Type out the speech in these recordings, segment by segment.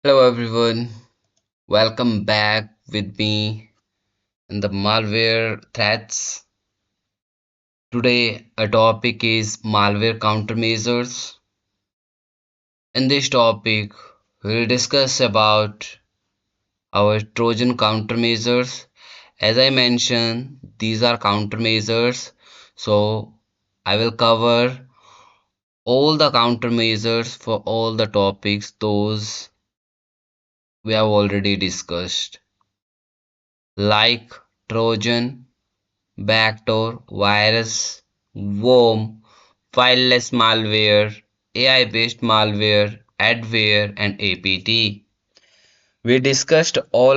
Hello everyone, welcome back with me in the malware threats. Today our topic is malware countermeasures. In this topic, we'll discuss about our Trojan countermeasures. As I mentioned, these are countermeasures, so I will cover all the countermeasures for all the topics those we have already discussed, like Trojan, Backdoor, virus, worm, fileless malware, AI-based malware, adware, and APT. We discussed all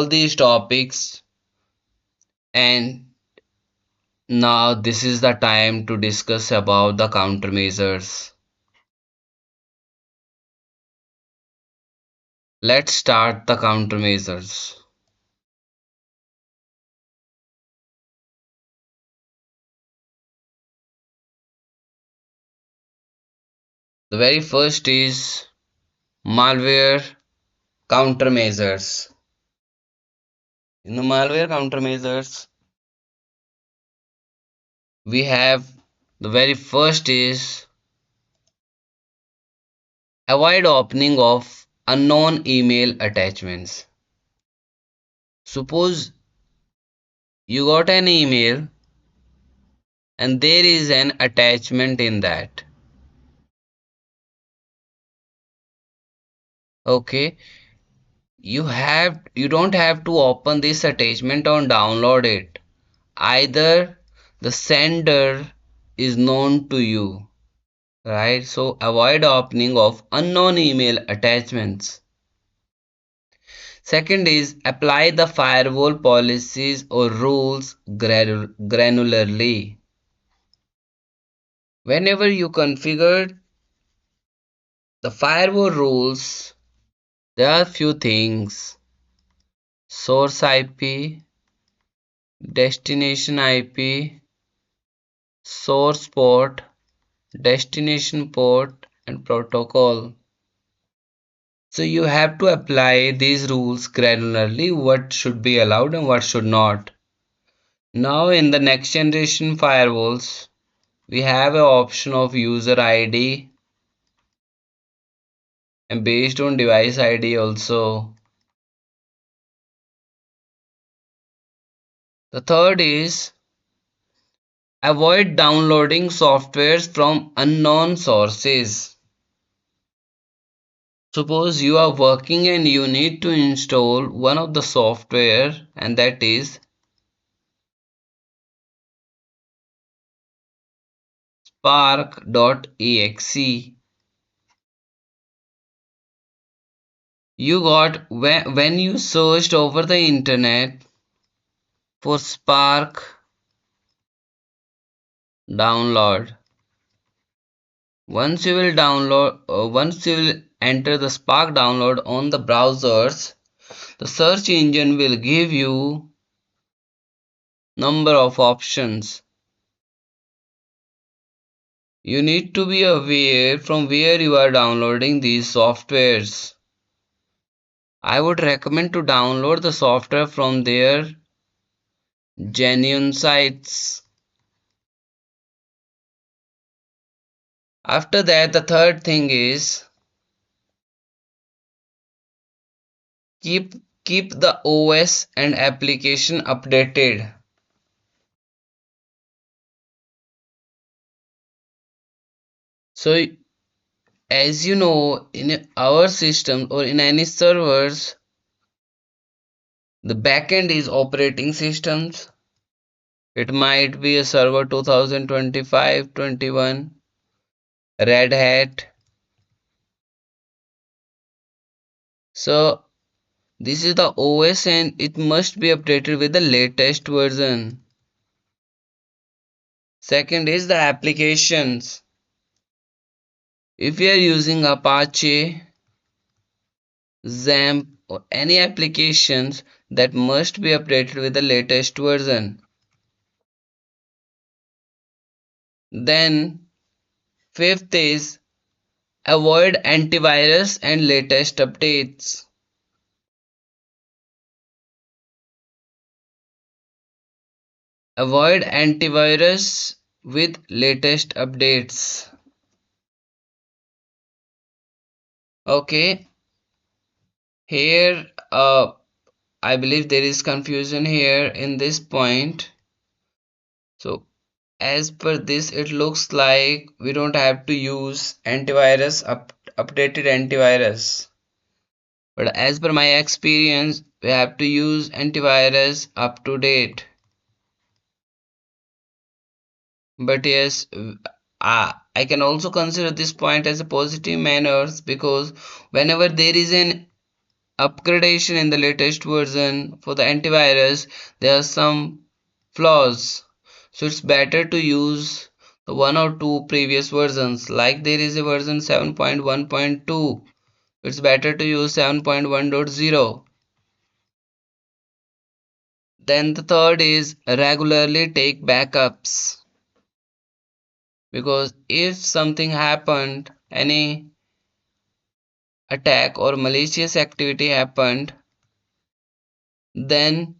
these topics, and now this is the time to discuss about the countermeasures. Let's start the countermeasures. The very first is malware countermeasures. In the malware countermeasures, we have the very first is avoid opening of unknown email attachments. Suppose you got an email and there is an attachment in that. Okay, you don't have to open this attachment or download it. Either the sender is known to you, right? So avoid opening of unknown email attachments. Second is apply the firewall policies or rules granularly. Whenever you configure the firewall rules, there are few things: source IP, destination IP, source port, destination port, and protocol. So you have to apply these rules granularly, what should be allowed and what should not. Now in the next generation firewalls, we have an option of user ID and based on device ID also. The third is avoid downloading softwares from unknown sources. Suppose you are working and you need to install one of the software, and that is spark.exe. You got when you searched over the internet for Spark download. Once you will enter the Spark download on the browsers, the search engine will give you number of options. You need to be aware from where you are downloading these softwares. I would recommend to download the software from their genuine sites. After that, the third thing is keep keep the OS and application updated. So as you know, in our system or in any servers, the backend is operating systems. It might be a server 2025-21, Red Hat. So this is the OS and it must be updated with the latest version. Second is the applications. If you are using Apache, XAMPP or any applications, that must be updated with the latest version. Then fifth is Avoid antivirus and latest updates. Avoid antivirus with latest updates. Okay, here I believe there is confusion here in this point. So as per this, it looks like we don't have to use updated antivirus. But as per my experience, we have to use antivirus up to date. But yes, I can also consider this point as a positive manners because whenever there is an upgradation in the latest version for the antivirus, there are some flaws. So it's better to use the one or two previous versions. Like there is a version 7.1.2. It's better to use 7.1.0. Then the third is regularly take backups. Because if something happened, any attack or malicious activity happened, then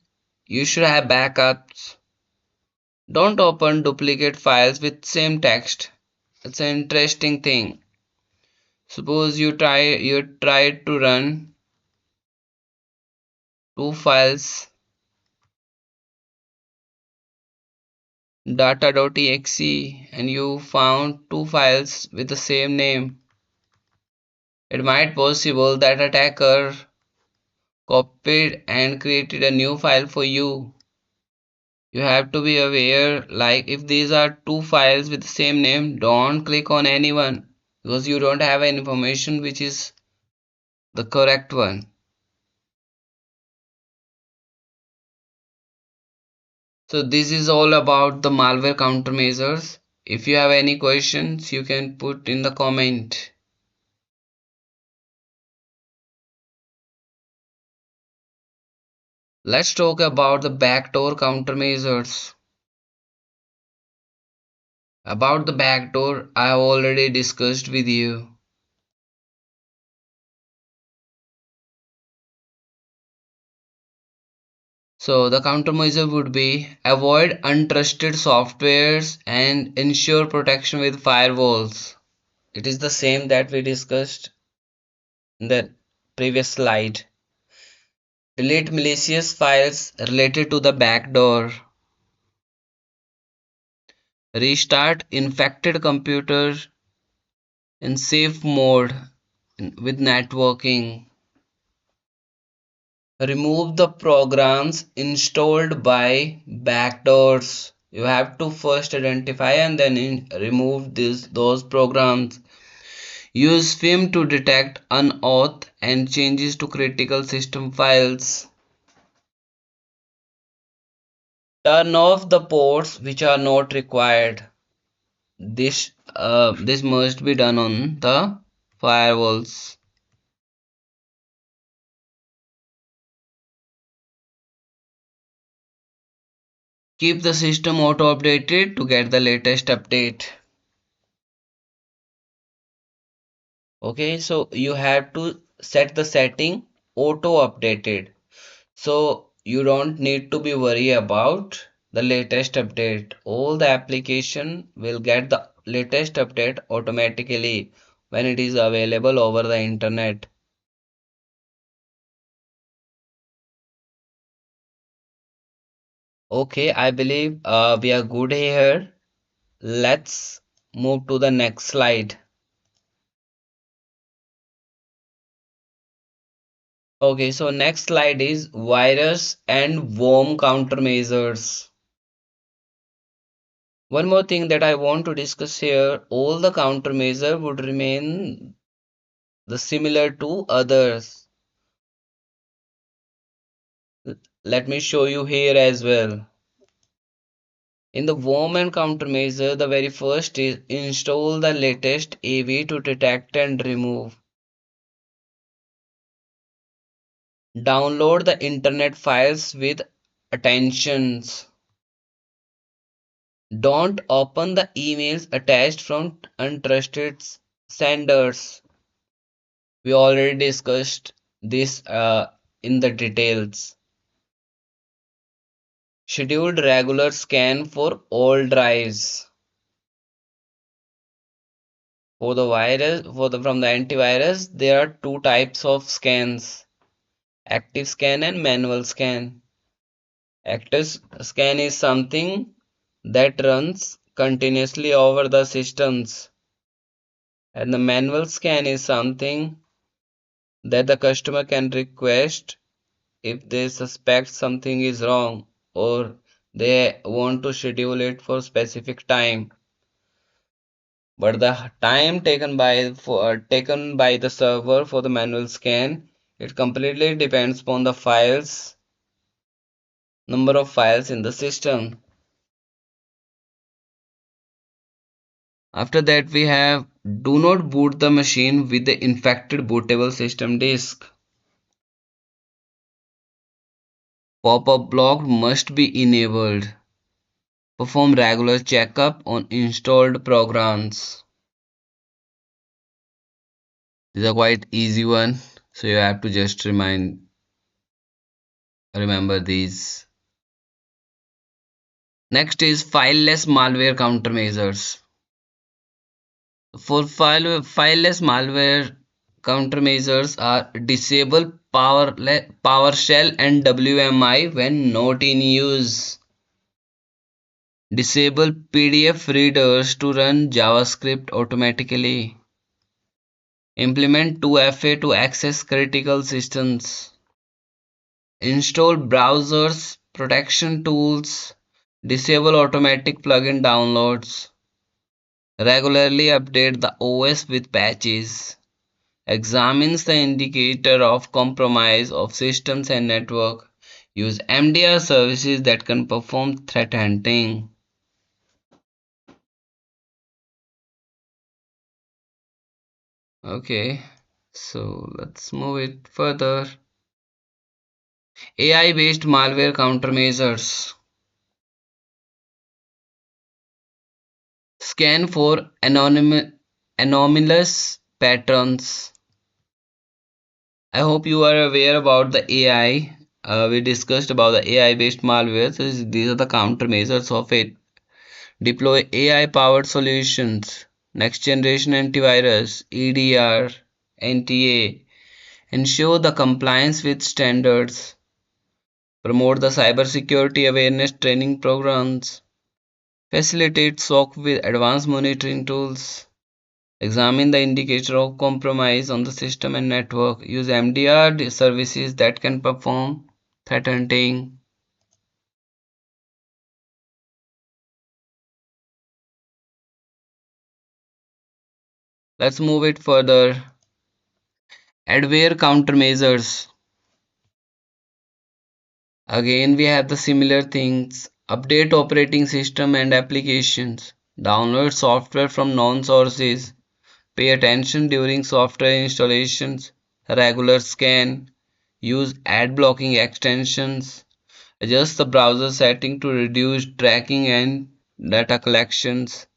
you should have backups. Don't open duplicate files with same text. It's an interesting thing. Suppose you tried to run two files data.exe and you found two files with the same name. It might possible that attacker copied and created a new file for you. You have to be aware, like if these are two files with the same name, don't click on anyone because you don't have any information which is the correct one. So this is all about the malware countermeasures. If you have any questions, you can put in the comment. Let's talk about the backdoor countermeasures. About the backdoor, I have already discussed with you. So the countermeasure would be avoid untrusted softwares and ensure protection with firewalls. It is the same that we discussed in the previous slide. Delete malicious files related to the backdoor. Restart infected computer in safe mode with networking. Remove the programs installed by backdoors. You have to first identify and then remove those programs. Use FIM to detect unauth and changes to critical system files. Turn off the ports which are not required. This must be done on the firewalls. Keep the system auto updated to get the latest update. Okay, so you have to set the setting auto updated. So you don't need to be worried about the latest update. All the application will get the latest update automatically when it is available over the internet. Okay, I believe we are good here. Let's move to the next slide. Okay, so next slide is virus and worm countermeasures. One more thing that I want to discuss here, all the countermeasure would remain the similar to others. Let me show you here as well. In the worm and countermeasure, the very first is install the latest AV to detect and remove. Download the internet files with attentions. Don't open the emails attached from untrusted Senders, we already discussed this in the details. Scheduled regular scan for all drives. For the virus, from the antivirus, there are two types of scans: active scan and manual scan. Active scan is something that runs continuously over the systems, and the manual scan is something that the customer can request if they suspect something is wrong or they want to schedule it for specific time. But the time taken by the server for the manual scan, it completely depends upon the files, number of files in the system. After that, we have do not boot the machine with the infected bootable system disk. Pop-up block must be enabled. Perform regular checkup on installed programs. These are quite easy one, so you have to just remember these. Next is fileless malware countermeasures. For fileless malware, countermeasures are disable PowerShell and WMI when not in use. Disable PDF readers to run JavaScript automatically. Implement 2FA to access critical systems. Install browsers protection tools. Disable automatic plugin downloads. Regularly update the OS with patches. Examines the indicator of compromise of systems and network. Use MDR services that can perform threat hunting. Okay, so let's move it further. AI based malware countermeasures. Scan for anomalous patterns. I hope you are aware about the AI. We discussed about the AI based malware. So these are the countermeasures of it. Deploy AI powered solutions. Next generation antivirus, EDR, NTA. Ensure the compliance with standards. Promote the cybersecurity awareness training programs. Facilitate SOC with advanced monitoring tools. Examine the indicator of compromise on the system and network. Use MDR services that can perform threat hunting. Let's move it further. Adware countermeasures. Again, we have the similar things. Update operating system and applications. Download software from known sources. Pay attention during software installations. Regular scan. Use ad blocking extensions. Adjust the browser setting to reduce tracking and data collections.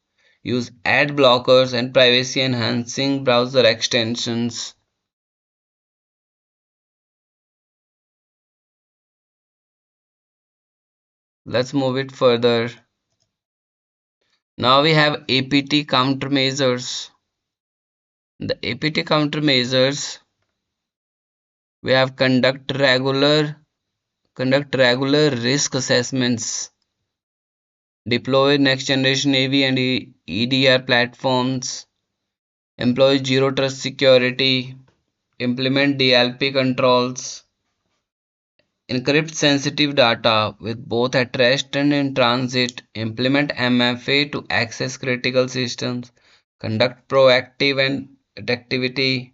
Use ad blockers and privacy enhancing browser extensions. Let's move it further. Now we have APT countermeasures. The APT countermeasures, we have conduct regular risk assessments, deploy next generation AV and EDR platforms, employ zero trust security, implement DLP controls, encrypt sensitive data with both at rest and in transit, implement MFA to access critical systems, conduct proactive and activity.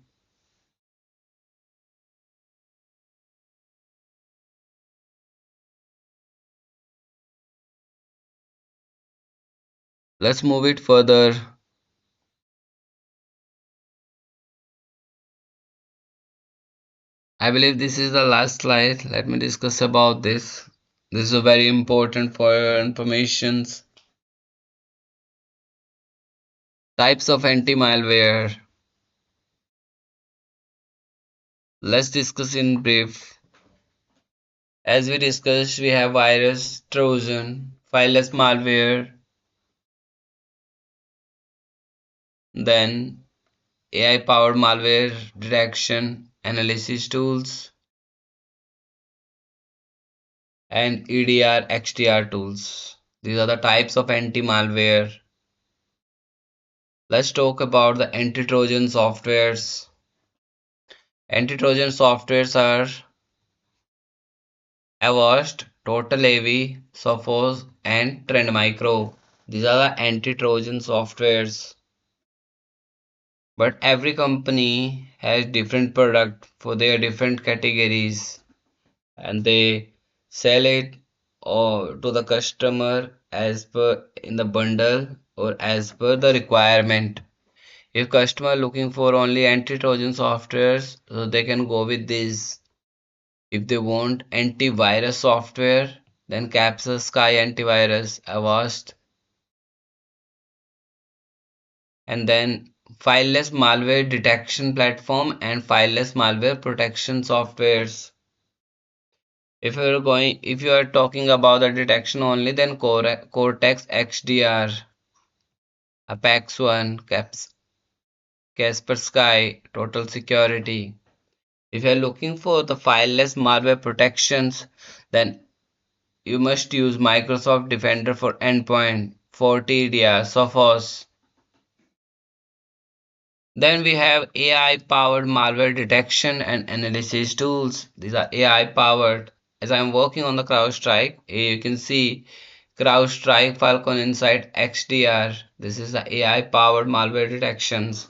Let's move it further. I believe this is the last slide. Let me discuss about this. This is very important for your informations. Types of anti-malware. Let's discuss in brief. As we discussed, we have virus, Trojan, fileless malware, then AI powered malware detection analysis tools, and EDR XDR tools. These are the types of anti-malware. Let's talk about the anti-Trojan softwares. Anti-Trojan softwares are Avast, Total AV, Sophos, and Trend Micro. These are the anti-Trojan softwares. But every company has different product for their different categories, and they sell it or to the customer as per in the bundle or as per the requirement. If customer looking for only anti-Trojan softwares, so they can go with this. If they want antivirus software, then Capsule Sky Antivirus, Avast, and then fileless malware detection platform and fileless malware protection softwares. If you are talking about the detection only, then Cortex XDR, Apex One, Casper Sky, Total Security. If you are looking for the fileless malware protections, then you must use Microsoft Defender for Endpoint, FortiDR, Sophos. Then we have AI powered malware detection and analysis tools. These are AI powered. As I'm working on the CrowdStrike, you can see CrowdStrike Falcon Insight XDR. This is the AI powered malware detections.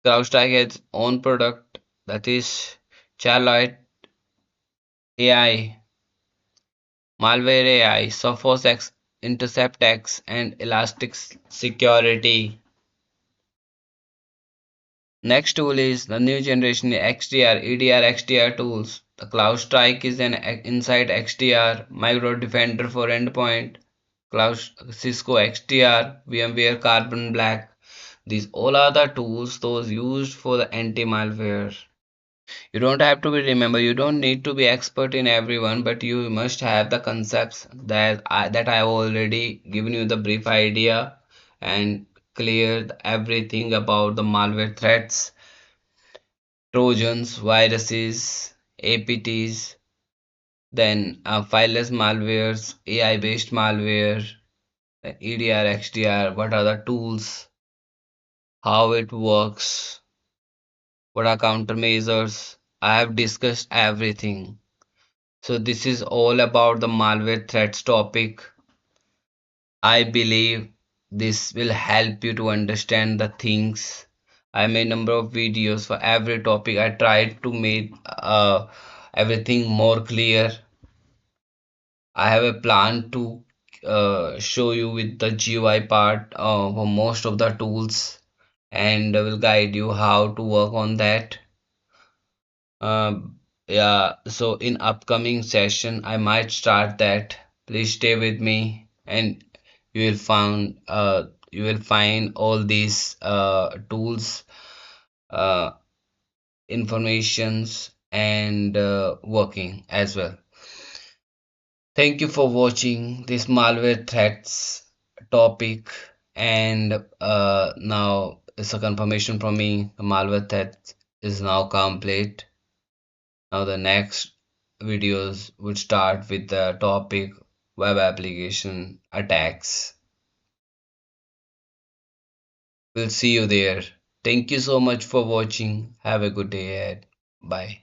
CrowdStrike has its own product, that is Charlotte AI, Malware AI, Sophos X, Intercept X, and Elastic Security. Next tool is the new generation XDR, EDR XDR tools. The CloudStrike is an Insight XDR, Micro Defender for endpoint, Cloud Cisco XDR, VMware Carbon Black. These all are the tools those used for the anti-malware. You don't have to be remember. You don't need to be expert in everyone, but you must have the concepts that I have already given you the brief idea and cleared everything about the malware threats, Trojans, viruses, APTs, then fileless malwares, AI-based malware, EDR, XDR, what are the tools, how it works, what are countermeasures. I have discussed everything. So this is all about the malware threats topic. I believe this will help you to understand the things. I made number of videos for every topic. I tried to make everything more clear. I have a plan to show you with the GUI part for most of the tools and will guide you how to work on that. Yeah, so in upcoming session, I might start that. Please stay with me, and you will find all these tools, uh, informations, and working as well. Thank you for watching this malware threats topic, and now it's a confirmation from me. The malware threat is now complete. Now the next videos would start with the topic web application attacks. We'll see you there. Thank you so much for watching. Have a good day ahead. Bye.